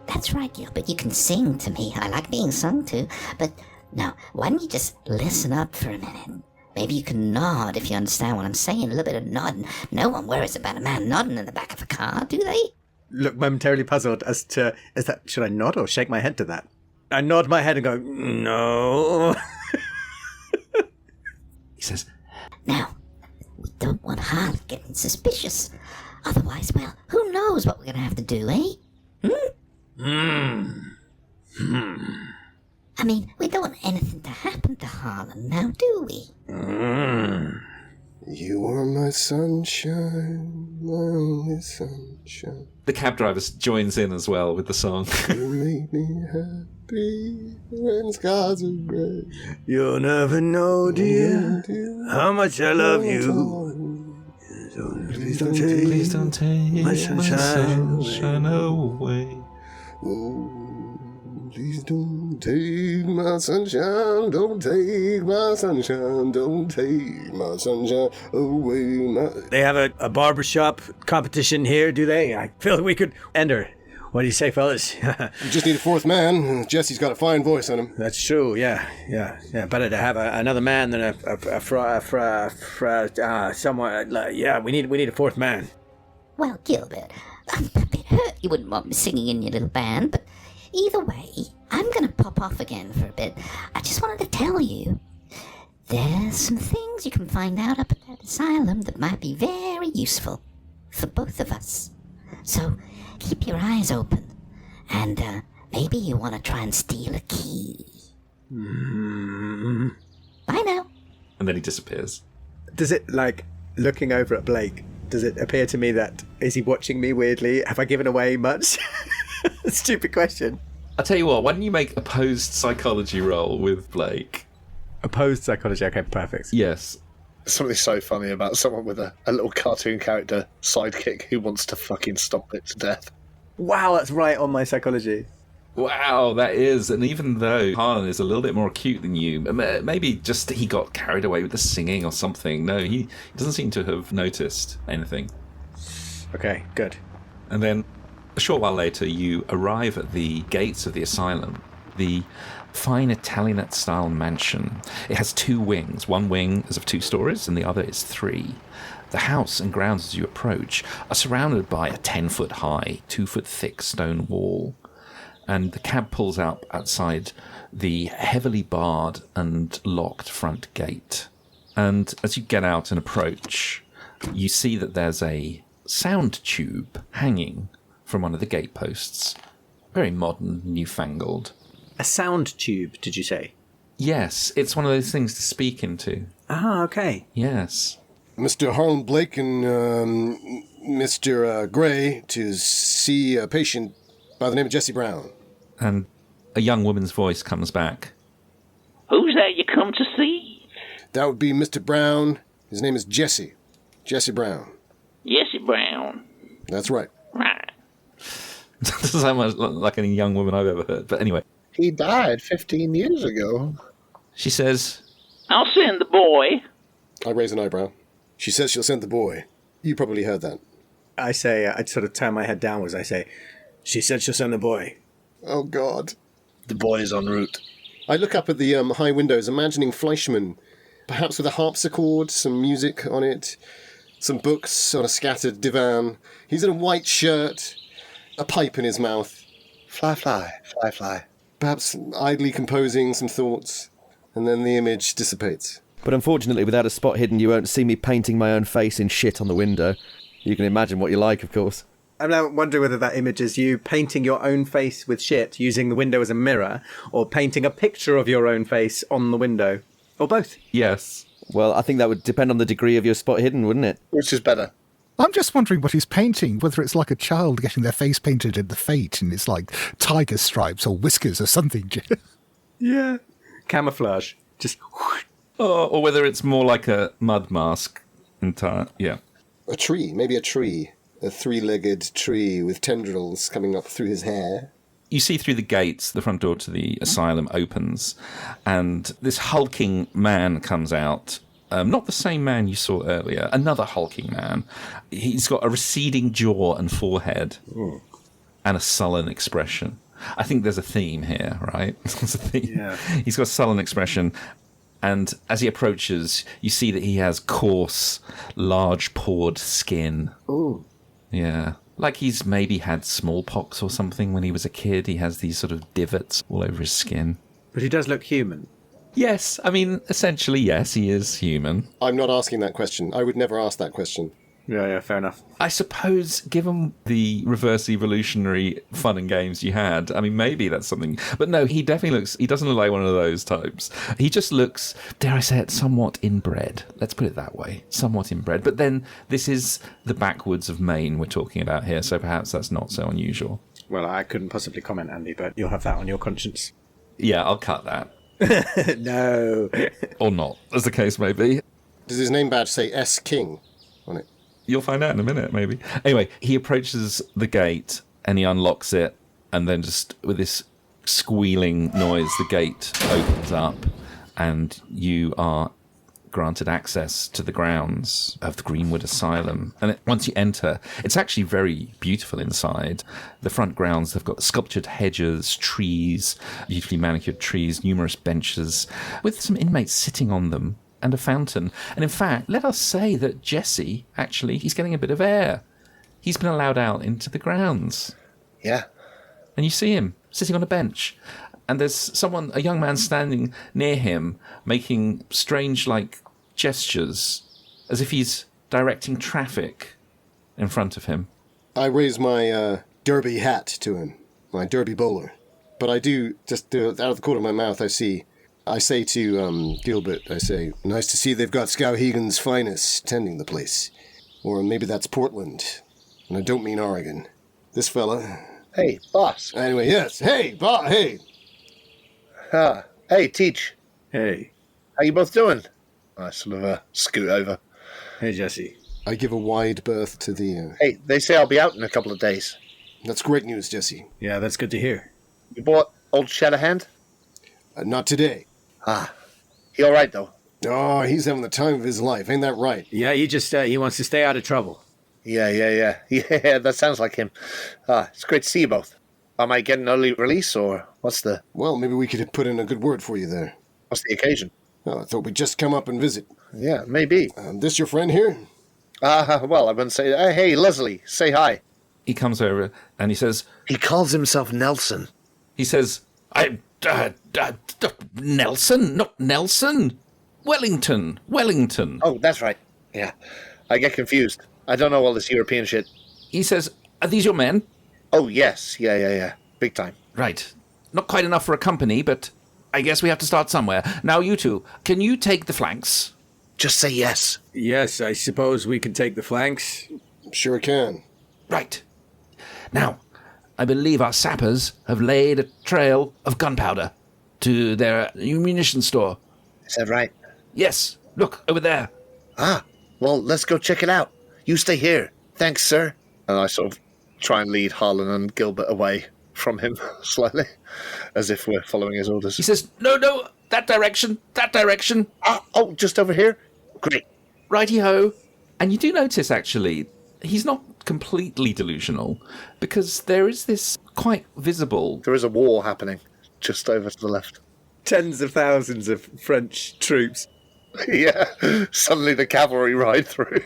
That's right, Gilbert. You can sing to me. I like being sung to. But now, why don't you just listen up for a minute? Maybe you can nod if you understand what I'm saying. A little bit of nodding. No one worries about a man nodding in the back of a car, do they? Look momentarily puzzled as to, should I nod or shake my head to that? I nod my head and go, no. He says, Now, we don't want Harlan getting suspicious. Otherwise, well, who knows what we're going to have to do, eh? I mean, we don't want anything to happen to Harlan now, do we? You are my sunshine, my only sunshine. the cab driver joins in as well with the song. You make me happy when skies are gray. You'll never know, dear, how much I love you. Please don't take my sunshine away. Oh, please don't take my sunshine, don't take my sunshine, don't take my sunshine away. They have a barbershop competition here, do they? I feel like we could enter. What do you say, fellas? You just need a fourth man. Jesse's got a fine voice on him. That's true, yeah. Better to have another man than someone. Yeah, we need a fourth man. Well, Gilbert, I'm a bit hurt you wouldn't want me singing in your little band, but either way, I'm going to pop off again for a bit. I just wanted to tell you, there's some things you can find out up at that asylum that might be very useful for both of us. So, keep your eyes open, and maybe you want to try and steal a key. Bye now. And then he disappears. Does it, looking over at Blake, does it appear to me that, is he watching me weirdly? Have I given away much? Stupid question. I'll tell you what, why don't you make opposed psychology roll with Blake? Opposed psychology, okay, perfect. Yes. Something so funny about someone with a little cartoon character sidekick who wants to fucking stomp it to death. Wow, that's right on my psychology. Wow, that is. And even though Harlan is a little bit more acute than you, maybe just he got carried away with the singing or something. No, he doesn't seem to have noticed anything. Okay, good. And then a short while later, you arrive at the gates of the asylum. The fine Italianate-style mansion. It has 2 wings. One wing is of 2 stories, and the other is 3. The house and grounds as you approach are surrounded by a 10-foot-high, 2-foot-thick stone wall. And the cab pulls up outside the heavily barred and locked front gate. And as you get out and approach, you see that there's a sound tube hanging from one of the gateposts. Very modern, newfangled. A sound tube, did you say? Yes, it's one of those things to speak into. Ah, okay. Yes. Mr. Harlan Blake and Mr. Gray to see a patient by the name of Jesse Brown. And a young woman's voice comes back. Who's that you come to see? That would be Mr. Brown. His name is Jesse. Jesse Brown. Jesse Brown. That's right. Right. Doesn't sound much like any young woman I've ever heard. But anyway. He died 15 years ago. She says, I'll send the boy. I raise an eyebrow. She says she'll send the boy. You probably heard that. I say, I sort of turn my head downwards. I say, she said she'll send the boy. Oh, God. The boy is en route. I look up at the high windows, imagining Fleischman, perhaps with a harpsichord, some music on it, some books on a scattered divan. He's in a white shirt, a pipe in his mouth. Fly, fly, fly, fly. Perhaps idly composing some thoughts, and then the image dissipates. But unfortunately, without a spot hidden, you won't see me painting my own face in shit on the window. You can imagine what you like, of course. I'm now wondering whether that image is you painting your own face with shit, using the window as a mirror, or painting a picture of your own face on the window. Or both. yes. Well, I think that would depend on the degree of your spot hidden, wouldn't it? Which is better? I'm just wondering what he's painting, whether it's like a child getting their face painted in the Fate and it's like tiger stripes or whiskers or something. Yeah. Camouflage. Just... Or whether it's more like a mud mask. Yeah. A tree, maybe a tree. A 3-legged tree with tendrils coming up through his hair. You see through the gates, the front door to the asylum opens, and this hulking man comes out. Not the same man you saw earlier, another hulking man. He's got a receding jaw and forehead, and a sullen expression. I think there's a theme here, right? There's a theme. Yeah. He's got a sullen expression, and as he approaches, you see that he has coarse, large-pored skin. Ooh. Yeah. Like he's maybe had smallpox or something when he was a kid. He has these sort of divots all over his skin. But he does look human. Yes, I mean, essentially, yes, he is human. I'm not asking that question. I would never ask that question. Yeah, fair enough. I suppose, given the reverse evolutionary fun and games you had, I mean, maybe that's something. But no, he definitely looks, he doesn't look like one of those types. He just looks, dare I say it, somewhat inbred. Let's put it that way. Somewhat inbred. But then this is the backwoods of Maine we're talking about here, so perhaps that's not so unusual. Well, I couldn't possibly comment, Andy, but you'll have that on your conscience. Yeah, I'll cut that. No. Or not, as the case may be. Does his name badge say S. King on it? You'll find out in a minute, maybe. Anyway, he approaches the gate and he unlocks it, and then just with this squealing noise, the gate opens up and you are granted access to the grounds of the Greenwood Asylum. And once you enter, it's actually very beautiful inside. The front grounds have got sculptured hedges, trees, beautifully manicured trees, numerous benches, with some inmates sitting on them, and a fountain. And in fact, let us say that Jesse, actually, he's getting a bit of air. He's been allowed out into the grounds. Yeah. And you see him sitting on a bench. And there's a young man standing near him, making strange, gestures, as if he's directing traffic in front of him. I raise my derby hat to him, my derby bowler. But I do, just out of the corner of my mouth, I say to Gilbert, I say, nice to see they've got Skowhegan's finest tending the place. Or maybe that's Portland. And I don't mean Oregon. This fella... Hey, boss. Anyway, yes. Hey, hey. Hey, Teach. Hey. How you both doing? I sort of scoot over. Hey, Jesse. I give a wide berth to the... Hey, they say I'll be out in a couple of days. That's great news, Jesse. Yeah, that's good to hear. You bought old Shatterhand? Not today. He all right, though? Oh, he's having the time of his life. Ain't that right? Yeah, he wants to stay out of trouble. Yeah. Yeah, that sounds like him. It's great to see you both. Am I getting an early release, or what's the... Well, maybe we could put in a good word for you there. What's the occasion? Oh, I thought we'd just come up and visit. Yeah, maybe. This your friend here? Well, I wouldn't say... hey, Leslie, say hi. He comes over and he says... He calls himself Nelson. He says, Nelson? Not Nelson. Wellington. Oh, that's right. Yeah, I get confused. I don't know all this European shit. He says, are these your men? Oh, yes. Yeah. Big time. Right. Not quite enough for a company, but I guess we have to start somewhere. Now, you two, can you take the flanks? Just say yes. Yes, I suppose we can take the flanks. Sure can. Right. Now, I believe our sappers have laid a trail of gunpowder to their munition store. Is that right? Yes. Look, over there. Well, let's go check it out. You stay here. Thanks, sir. And I sort of try and lead Harlan and Gilbert away from him slightly, as if we're following his orders. He says, no, that direction. Oh, just over here? Great. Righty-ho. And you do notice, actually, he's not completely delusional, because there is this quite visible... There is a war happening just over to the left. Tens of thousands of French troops. Yeah, suddenly the cavalry ride through.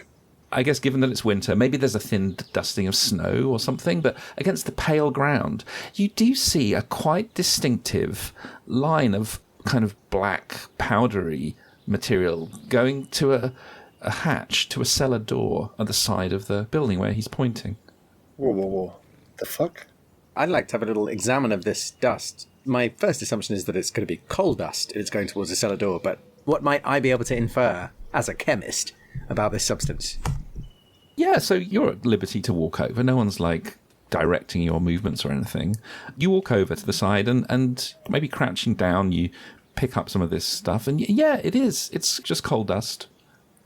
I guess given that it's winter, maybe there's a thin dusting of snow or something, but against the pale ground, you do see a quite distinctive line of kind of black, powdery material going to a hatch, to a cellar door at the side of the building where he's pointing. Whoa. The fuck? I'd like to have a little examine of this dust. My first assumption is that it's going to be coal dust. It's going towards the cellar door, but what might I be able to infer, as a chemist, about this substance? Yeah, so you're at liberty to walk over. No one's, directing your movements or anything. You walk over to the side and maybe crouching down, you pick up some of this stuff. And yeah, it is. It's just coal dust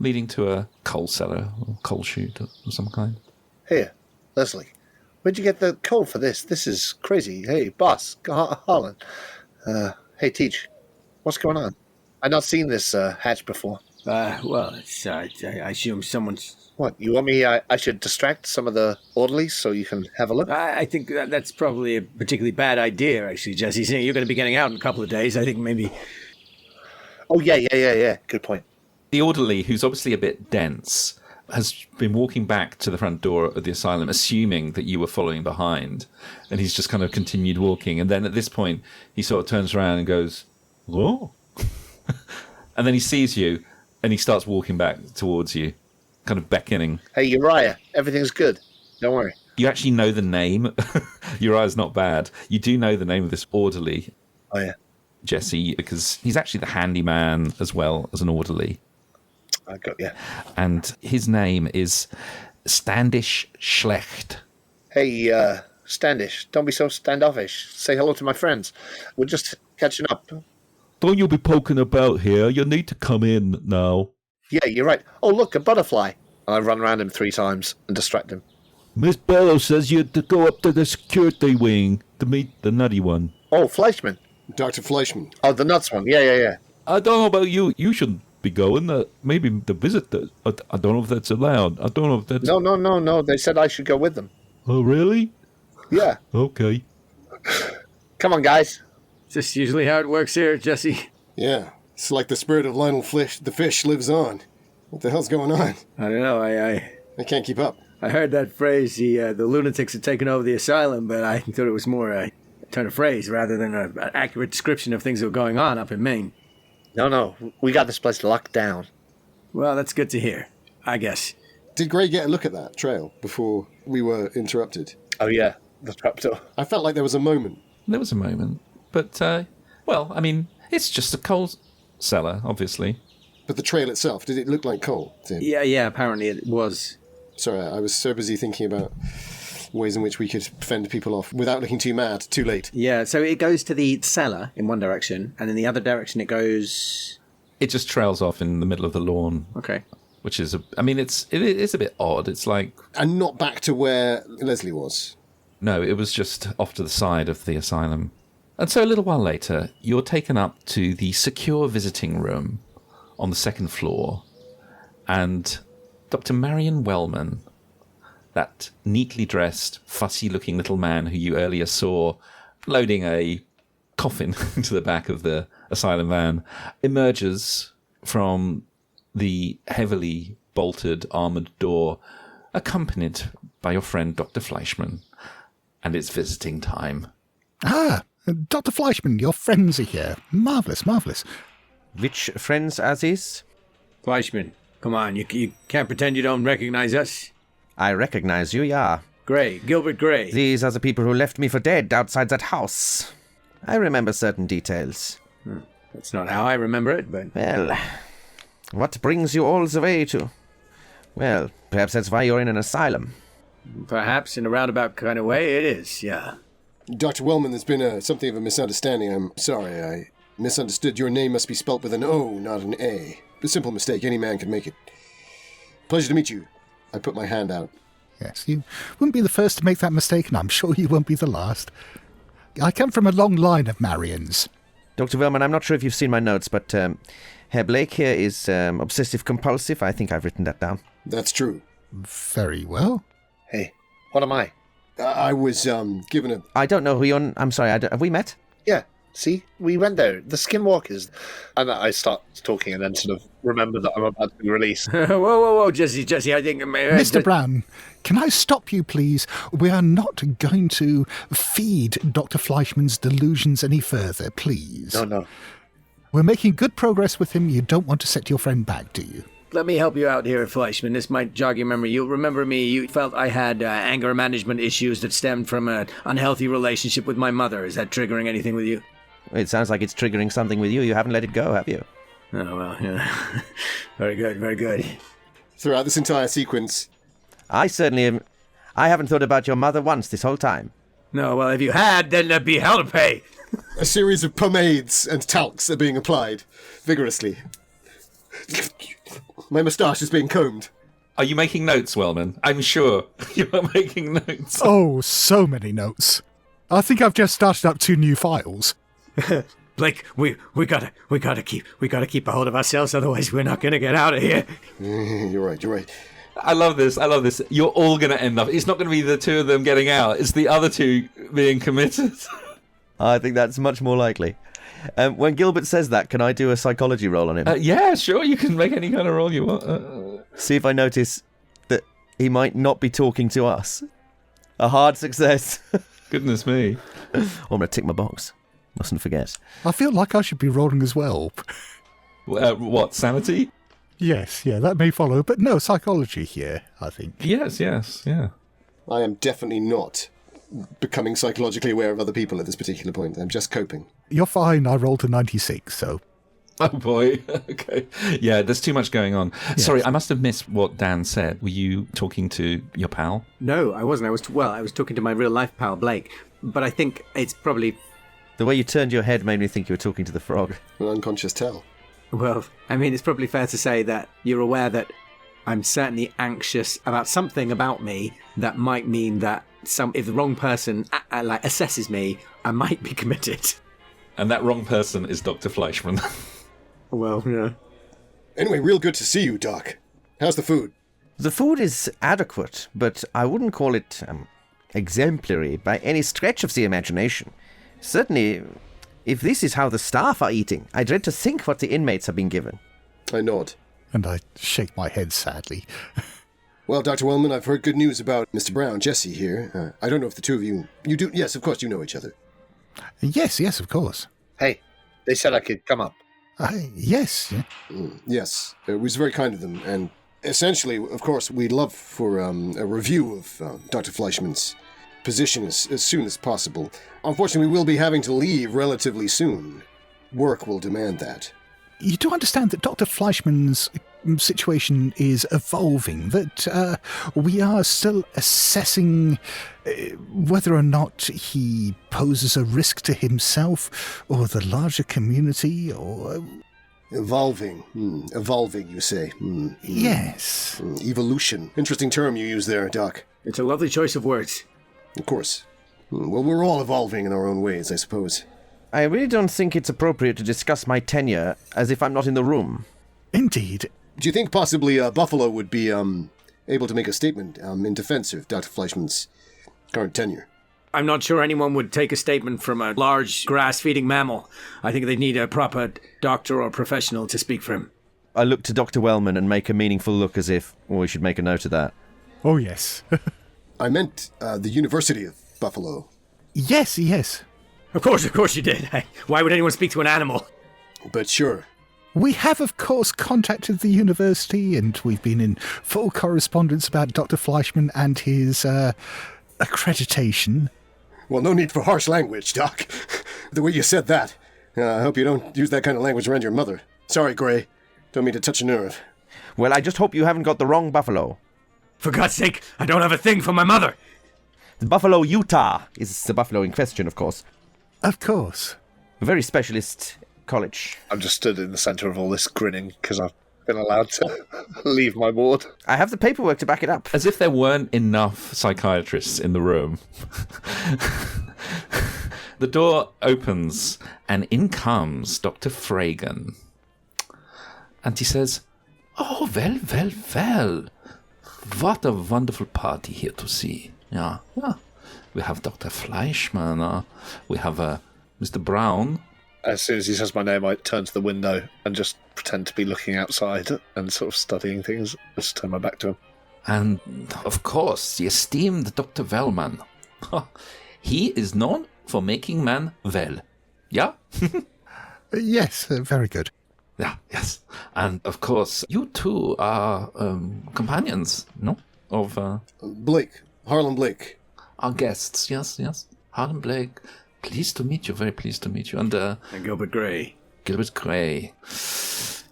leading to a coal cellar or coal chute of some kind. Here, Leslie, where'd you get the coal for this? This is crazy. Hey, boss, Harlan. Hey, Teach, what's going on? I've not seen this hatch before. Well, it's, I assume someone's... What, you want me, I should distract some of the orderlies so you can have a look? I think that's probably a particularly bad idea, actually, Jesse. Seeing you're going to be getting out in a couple of days, I think maybe... Oh, yeah. Good point. The orderly, who's obviously a bit dense, has been walking back to the front door of the asylum, assuming that you were following behind. And he's just kind of continued walking. And then at this point, he sort of turns around and goes, "Whoa." And then he sees you, and he starts walking back towards you, kind of beckoning. Hey, Uriah, everything's good. Don't worry. You actually know the name. Uriah's not bad. You do know the name of this orderly. Oh, yeah. Jesse, because he's actually the handyman as well as an orderly. I got you. And his name is Standish Schlecht. Hey, Standish, don't be so standoffish. Say hello to my friends. We're just catching up. Don't you be poking about here. You need to come in now. Yeah, you're right. Oh, look, a butterfly. And I run around him 3 times and distract him. Miss Bellow says you had to go up to the security wing to meet the nutty one. Oh, Fleischman. Dr. Fleischman. Oh, the nuts one. Yeah. I don't know about you. You shouldn't be going. Maybe the visitor. I don't know if that's allowed. I don't know if that's... No. They said I should go with them. Oh, really? Yeah. Okay. Come on, guys. Is this usually how it works here, Jesse? Yeah, it's like the spirit of Lionel the fish lives on. What the hell's going on? I don't know. I can't keep up. I heard that phrase, the lunatics had taken over the asylum, but I thought it was more a turn of phrase rather than an accurate description of things that were going on up in Maine. No, we got this place locked down. Well, that's good to hear, I guess. Did Gray get a look at that trail before we were interrupted? Oh, yeah, the trapdoor. I felt like there was a moment. There was a moment. But, well, I mean, it's just a coal cellar, obviously. But the trail itself, did it look like coal? Yeah, apparently it was. Sorry, I was so busy thinking about ways in which we could fend people off without looking too mad, too late. Yeah, so it goes to the cellar in one direction, and in the other direction it goes... It just trails off in the middle of the lawn. Okay. Which is, it is a bit odd. It's like... And not back to where Leslie was? No, it was just off to the side of the asylum. And so a little while later, you're taken up to the secure visiting room on the second floor, and Dr. Marion Wellman, that neatly dressed, fussy-looking little man who you earlier saw loading a coffin into the back of the asylum van, emerges from the heavily bolted, armoured door, accompanied by your friend Dr. Fleischman, and it's visiting time. Ah, Dr. Fleischman, your friends are here. Marvellous, marvellous. Which friends as is? Fleischman, come on, you can't pretend you don't recognize us. I recognize you, yeah. Gray, Gilbert Gray. These are the people who left me for dead outside that house. I remember certain details. That's not how I remember it, but... Well, what brings you all the way to... Well, perhaps that's why you're in an asylum. Perhaps in a roundabout kind of way it is, yeah. Dr. Wellman, there's been something of a misunderstanding. I'm sorry, I misunderstood. Your name must be spelt with an O, not an A. A simple mistake. Any man can make it. Pleasure to meet you. I put my hand out. Yes, you wouldn't be the first to make that mistake, and I'm sure you won't be the last. I come from a long line of Marions. Dr. Wellman, I'm not sure if you've seen my notes, but Herr Blake here is obsessive-compulsive. I think I've written that down. That's true. Very well. Hey, what am I? I was given a... I don't know who you're... I'm sorry, have we met? Yeah, see? We went there. The Skinwalkers. And I start talking and then sort of remember that I'm about to be released. Whoa, Jesse, I think... Mr. Brown, can I stop you, please? We are not going to feed Dr. Fleischman's delusions any further, please. No. We're making good progress with him. You don't want to set your friend back, do you? Let me help you out here, Fleischman. This might jog your memory. You'll remember me. You felt I had anger management issues that stemmed from an unhealthy relationship with my mother. Is that triggering anything with you? It sounds like it's triggering something with you. You haven't let it go, have you? Oh, well, yeah. Very good. Throughout this entire sequence... I certainly am... I haven't thought about your mother once this whole time. No, well, if you had, then there'd be hell to pay. A series of pomades and talcs are being applied vigorously. My moustache is being combed. Are you making notes, Wellman? I'm sure you are making notes. Oh, so many notes. I think I've just started up 2 new files. Blake, we gotta keep a hold of ourselves, otherwise we're not gonna get out of here. You're right. I love this. You're all going to end up... It's not going to be the two of them getting out. It's the other two being committed. I think that's much more likely. When Gilbert says that, can I do a psychology roll on him? Yeah, sure. You can make any kind of roll you want. See if I notice that he might not be talking to us. A hard success. Goodness me. I'm going to tick my box. Mustn't forget. I feel like I should be rolling as well. What, sanity? Yes, yeah, that may follow, but no, psychology here, I think. Yes, yeah. I am definitely not becoming psychologically aware of other people at this particular point. I'm just coping. You're fine, I rolled a 96, so... Oh boy, okay. Yeah, there's too much going on. Yes. Sorry, I must have missed what Dan said. Were you talking to your pal? No, I wasn't. I was talking to my real-life pal, Blake. But I think it's probably... The way you turned your head made me think you were talking to the frog. An unconscious tell. Well, I mean, it's probably fair to say that you're aware that I'm certainly anxious about something about me that might mean that if the wrong person assesses me, I might be committed. And that wrong person is Dr. Fleischman. Well, yeah. Anyway, real good to see you, Doc. How's the food? The food is adequate, but I wouldn't call it exemplary by any stretch of the imagination. Certainly, if this is how the staff are eating, I dread to think what the inmates have been given. I nod. And I shake my head sadly. Well, Dr. Wellman, I've heard good news about Mr. Brown, Jesse here. I don't know if the two of you do... Yes, of course you know each other. Yes, of course. Hey, they said I could come up. Yes. Yeah. Yes, it was very kind of them, and essentially, of course, we'd love for a review of Dr. Fleischman's position as soon as possible. Unfortunately, we will be having to leave relatively soon. Work will demand that. You do understand that Dr. Fleischman's situation is evolving, that we are still assessing whether or not he poses a risk to himself or the larger community, or... Evolving. Evolving, you say. Yes. Evolution. Interesting term you use there, Doc. It's a lovely choice of words. Of course. Well, we're all evolving in our own ways, I suppose. I really don't think it's appropriate to discuss my tenure as if I'm not in the room. Indeed. Do you think possibly Buffalo would be able to make a statement in defense of Dr. Fleischman's current tenure? I'm not sure anyone would take a statement from a large grass-feeding mammal. I think they'd need a proper doctor or professional to speak for him. I look to Dr. Wellman and make a meaningful look as if, we should make a note of that. Oh, yes. I meant the University of Buffalo. Yes. Of course you did. Why would anyone speak to an animal? But sure. We have, of course, contacted the university, and we've been in full correspondence about Dr. Fleischman and his accreditation. Well, no need for harsh language, Doc. The way you said that. I hope you don't use that kind of language around your mother. Sorry, Gray. Don't mean to touch a nerve. Well, I just hope you haven't got the wrong Buffalo. For God's sake, I don't have a thing for my mother. The Buffalo, Utah is the Buffalo in question, of course. Of course. A very specialist college. I'm just stood in the centre of all this grinning because I've been allowed to leave my ward. I have the paperwork to back it up. As if there weren't enough psychiatrists in the room. The door opens and in comes Dr. Fragan. And he says, "Oh, well. What a wonderful party here to see. Yeah. We have Dr. Fleischman. We have Mr. Brown." As soon as he says my name, I turn to the window and just pretend to be looking outside and sort of studying things. Just turn my back to him. And, of course, the esteemed Dr. Wellman. He is known for making man well. Yeah? Yes, very good. Yeah, yes. And, of course, you two are companions, no? Of... Harlan Blake. Our guests, yes. Harlan Blake. Pleased to meet you, very pleased to meet you. And Gilbert Gray. Gilbert Gray.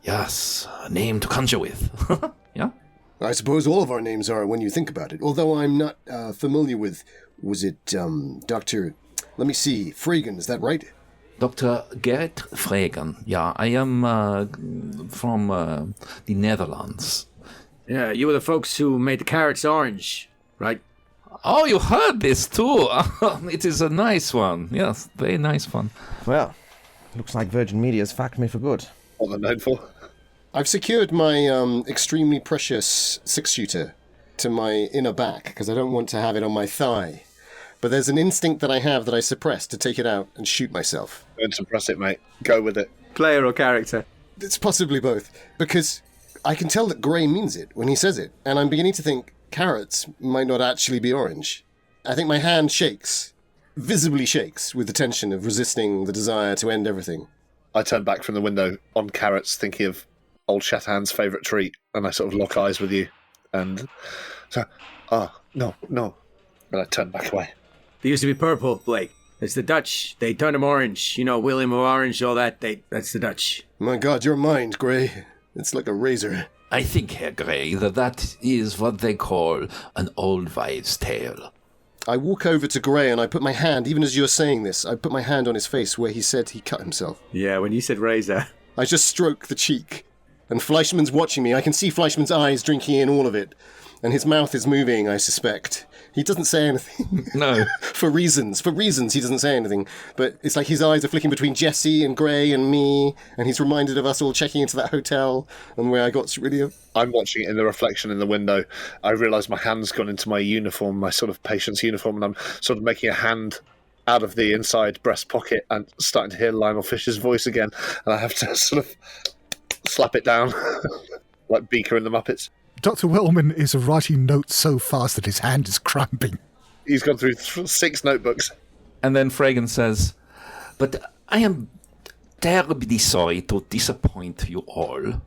Yes, a name to conjure with. Yeah? I suppose all of our names are when you think about it. Although I'm not familiar with... Was it Dr... Let me see. Fragan, is that right? Dr. Gerrit Fragan. Yeah, I am from the Netherlands. Yeah, you were the folks who made the carrots orange, right? Oh, you heard this too. It is a nice one. Yes, very nice one. Well, looks like Virgin Media's fact me for good. What they're known for. I've secured my extremely precious six-shooter to my inner back because I don't want to have it on my thigh. But there's an instinct that I have that I suppress to take it out and shoot myself. Don't suppress it, mate. Go with it. Player or character? It's possibly both. Because I can tell that Gray means it when he says it. And I'm beginning to think carrots might not actually be orange. I think my hand shakes. Visibly shakes with the tension of resisting the desire to end everything. I turn back from the window on carrots, thinking of old Shatterhand's favourite treat. And I sort of lock eyes with you. And so, no. And I turn back away. They used to be purple, Blake. It's the Dutch. They turned them orange. You know, William of Orange, all that. That's the Dutch. My God, your mind, Gray. It's like a razor. I think, Herr Gray, that is what they call an old wives' tale. I walk over to Gray and I put my hand, even as you're saying this, I put my hand on his face where he said he cut himself. Yeah, when you said razor. I just stroke the cheek. And Fleischman's watching me. I can see Fleischman's eyes drinking in all of it. And his mouth is moving, I suspect. He doesn't say anything. No. For reasons, he doesn't say anything. But it's like his eyes are flicking between Jesse and Gray and me, and he's reminded of us all checking into that hotel, and where I got really... I'm watching it in the reflection in the window. I realise my hand's gone into my uniform, my sort of patient's uniform, and I'm sort of making a hand out of the inside breast pocket and starting to hear Lionel Fisher's voice again, and I have to sort of slap it down, like Beaker in the Muppets. Dr. Wellman is writing notes so fast that his hand is cramping. He's gone through 6 notebooks. And then Fragan says, But I am terribly sorry to disappoint you all.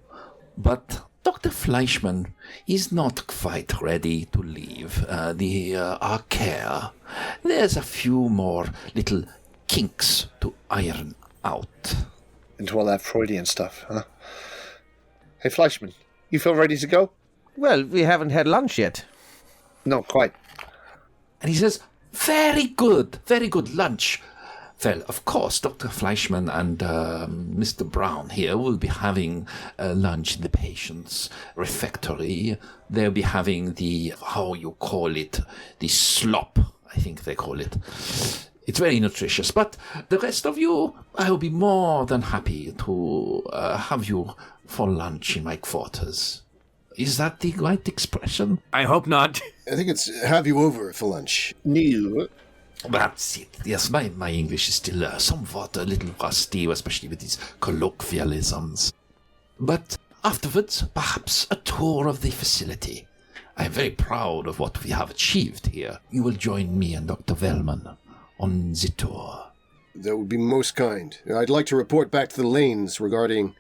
But Dr. Fleischman is not quite ready to leave our care. There's a few more little kinks to iron out. Into all that Freudian stuff, huh? Hey, Fleischman, you feel ready to go? Well, we haven't had lunch yet. Not quite. And he says, very good lunch. Well, of course, Dr. Fleischman and Mr. Brown here will be having lunch in the patient's refectory. They'll be having the, how you call it, the slop, I think they call it. It's very nutritious. But the rest of you, I will be more than happy to have you for lunch in my quarters. Is that the right expression? I hope not. I think it's have you over for lunch. New. That's it. Yes, my English is still somewhat a little rusty, especially with these colloquialisms. But afterwards, perhaps a tour of the facility. I am very proud of what we have achieved here. You will join me and Dr. Wellman on the tour. That would be most kind. I'd like to report back to the Lanes regarding,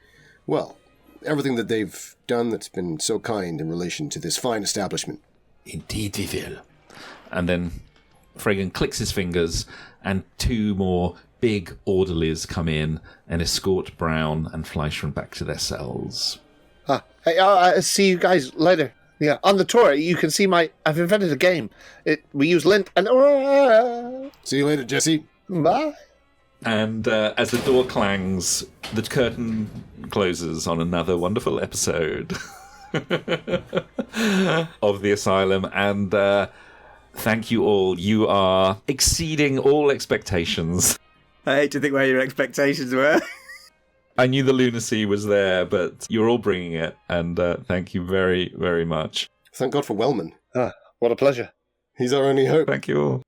well, everything that they've done that's been so kind in relation to this fine establishment. Indeed we will. and then Fragan clicks his fingers, and 2 more big orderlies come in and escort Brown and Fleischman back to their cells. Hey, I'll see you guys later. Yeah, on the tour, you can see I've invented a game. We use lint and... See you later, Jesse. Bye. And as the door clangs, the curtain closes on another wonderful episode of the Asylum. And thank you all. You are exceeding all expectations. I hate to think where your expectations were. I knew the lunacy was there, but you're all bringing it. And thank you very, very much. Thank God for Wellman. What a pleasure. He's our only hope. Thank you all.